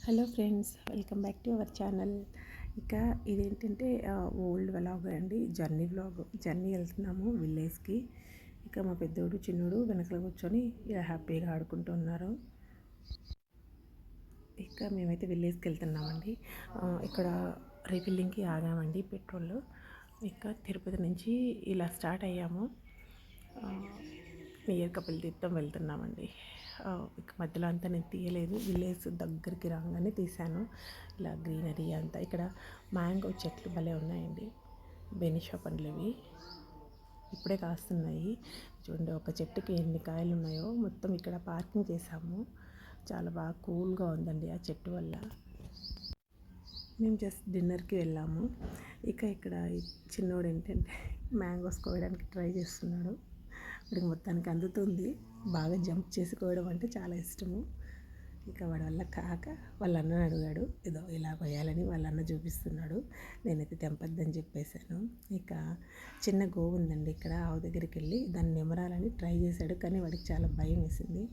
Hello friends, welcome back to our channel. ఇక ఇదేంటంటే old vlog అండి, జర్నీ వెళ్తున్నాము విలేజ్కి. ఇక మా పెద్దోడు చిన్నోడు వెనకలు కూర్చొని ఇలా హ్యాపీగా ఆడుకుంటూ ఉన్నారు. ఇక మేమైతే విలేజ్కి వెళ్తున్నామండి. ఇక్కడ రీఫిల్లింగ్కి ఆగామండి పెట్రోల్. ఇక తిరుపతి నుంచి ఇలా స్టార్ట్ అయ్యాము. నియర్ కపిల్ తీర్థం వెళ్తున్నామండి. ఇక మధ్యలో అంతా నేను తీయలేదు, విలేజ్ దగ్గరికి రాగానే తీశాను. ఇలా గ్రీనరీ అంతా, ఇక్కడ మ్యాంగో చెట్లు భలే ఉన్నాయండి. బెనిషా పండ్లు ఇవి ఇప్పుడే కాస్తున్నాయి. చూడండి, ఒక చెట్టుకి ఎన్ని కాయలు ఉన్నాయో. మొత్తం ఇక్కడ పార్కింగ్ చేసాము. చాలా బాగా కూల్గా ఉందండి ఆ చెట్టు వల్ల. మేము జస్ట్ డిన్నర్కి వెళ్ళాము. ఇక ఇక్కడ చిన్నోడు ఏంటంటే మ్యాంగోస్ కోయడానికి ట్రై చేస్తున్నాడు. వాడికి మొత్తానికి అందుతుంది. బాగా జంప్ చేసుకోవడం అంటే చాలా ఇష్టము. ఇక వాడి వల్ల కాక వాళ్ళ అన్నని అడిగాడు, ఏదో ఇలా కొయ్యాలని వాళ్ళ అన్న చూపిస్తున్నాడు. నేనైతే తెంపద్దని చెప్పేశాను. ఇక చిన్న గోవు ఉందండి ఇక్కడ, ఆవు దగ్గరికి వెళ్ళి దాన్ని నిమరాలని ట్రై చేశాడు, కానీ వాడికి చాలా భయం వేసింది.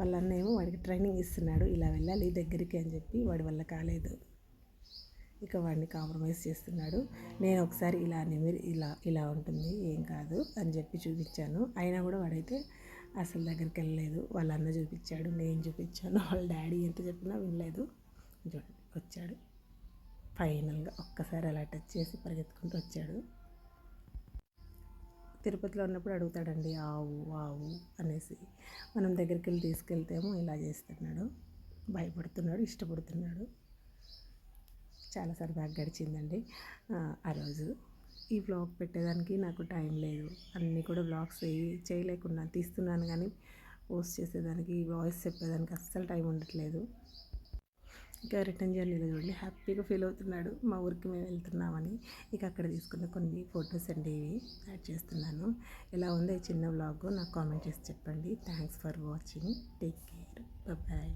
వాళ్ళ అన్న ఏమో వాడికి ట్రైనింగ్ ఇస్తున్నాడు, ఇలా వెళ్ళాలి దగ్గరికి అని చెప్పి. వాడి వల్ల కాలేదు. ఇక వాడిని కాంప్రమైజ్ చేస్తున్నాడు. నేను ఒకసారి ఇలా నిమిరి ఇలా ఉంటుంది, ఏం కాదు అని చెప్పి చూపించాను. అయినా కూడా వాడైతే అసలు దగ్గరికి వెళ్ళలేదు. వాళ్ళ అన్న చూపించాడు, నేను చూపించాను, వాళ్ళ డాడీ ఎంత చెప్పినా వినలేదు. చూడండి, వచ్చాడు. ఫైనల్గా ఒక్కసారి అలా టచ్ చేసి పరిగెత్తుకుంటూ వచ్చాడు. తిరుపతిలో ఉన్నప్పుడు అడుగుతాడండి ఆవు ఆవు అనేసి. మనం దగ్గరికి వెళ్ళి తీసుకెళ్తేమో ఇలా చేస్తున్నాడు, భయపడుతున్నాడు, ఇష్టపడుతున్నాడు. చాలా సరదాగా గడిచిందండి ఆ రోజు. ఈ వ్లాగ్ పెట్టేదానికి నాకు టైం లేదు. అన్నీ కూడా వ్లాగ్స్ చేయలేకుండా తీస్తున్నాను, కానీ పోస్ట్ చేసేదానికి, వాయిస్ చెప్పేదానికి అస్సలు టైం ఉండట్లేదు. ఇక రిటర్న్ జర్నీలో చూడండి, హ్యాపీగా ఫీల్ అవుతున్నాడు మా ఊరికి మేము వెళ్తున్నామని. ఇక అక్కడ తీసుకున్న కొన్ని ఫొటోస్ అండి ఇవి యాడ్ చేస్తున్నాను. ఎలా ఉందో ఈ చిన్న వ్లాగ్ నాకు కామెంట్ చేసి చెప్పండి. Thanks for watching. Take care. Bye.